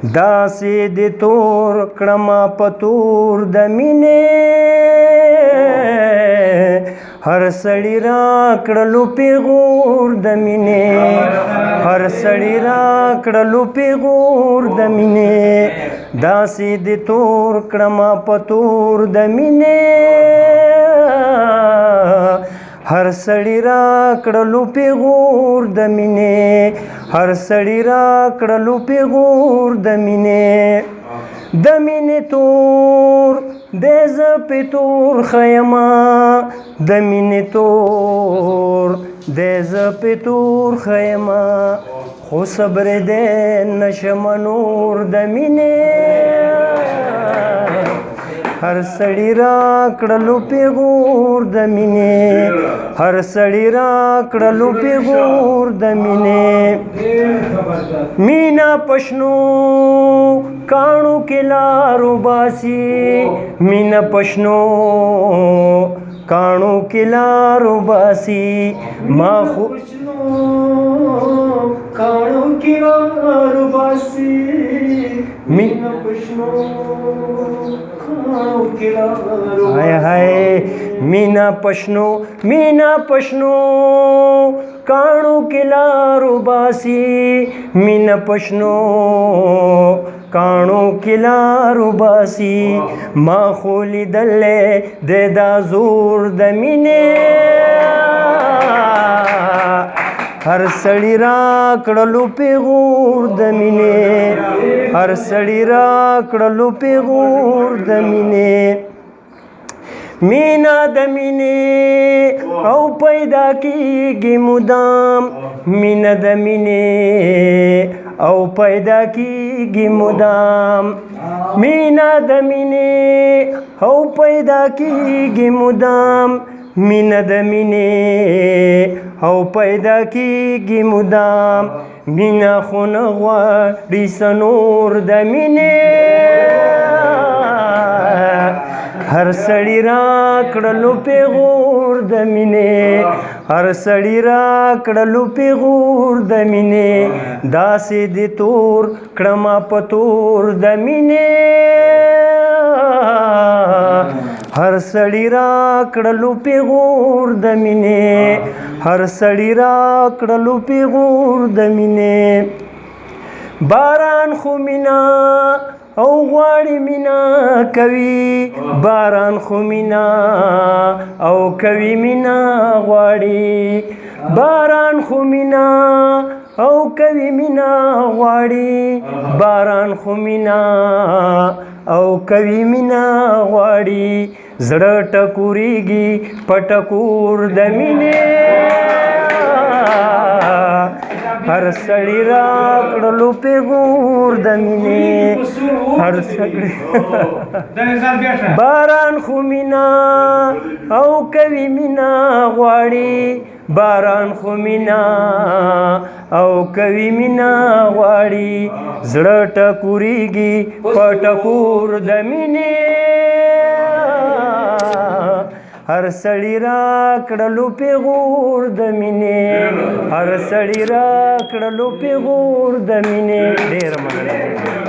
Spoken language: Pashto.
داسې د تور کړما پتور د مینې هر سړی را کړلو پیغور د مینې هر سړی را کړلو پیغور د مینې داسې د تور کړما پتور د مینې هر سړی را کړلو پیغور د مینې هر سړی را کړلو پیغور د مینې د مینې تور د زه پې تور خیمه د مینې تور د زه پې تور خیمه خو صبر دی نشم نور د مینې هر سړی را کړلو پیغور د مینې هر سړی را کړلو پیغور د مینې مینا پښنو کاڼو کې لارو باسي مینا پښنو کاڼو کې لارو باسي ما خو کاڼو کې لارو باسي مینا پښنو हाय हाय मीना पशनो काणू किलारू बासी मीना पशनो काणू किलारू बासी मा खोली दले दे दाजूर दमीने हर सड़ी را کړلو پیغور د مینې هر سړی را کړلو پیغور د مینې مینا د مینې او پیدا کیږي مدام مینا د مینې او پیدا کیږي مدام مینا د مینې او پیدا کیږي مدام مینا د مینې او پیدا کیږي مدام مینا خو نه غواړي سنور د مینې هر سړی را کړلو پیغور د مینې هر سړی را کړلو پیغور د مینې داسې د تور کړما پتور د مینې هر سړی را کړلو پیغور د مینې هر سړی را کړلو پیغور د مینې باران خو مینا او غواړي مینا کوي باران خو مینا او کوي مینا غواړي باران خو مینا او کوي مینا غواړي باران خو مینا او کوي مینا غواړي زړه ټکوريږي پټکور د مینې هر سړی را کړلو پیغور د مینې هر سړی باران خو مینا او کوي مینا غواړي باران خو مینا او کوي مینا غواړي زړه ټکوريږي پټکور د مینې هر سړی را کړلو پیغور د مینې هر سړی را کړلو پیغور د مینې ډېر مننه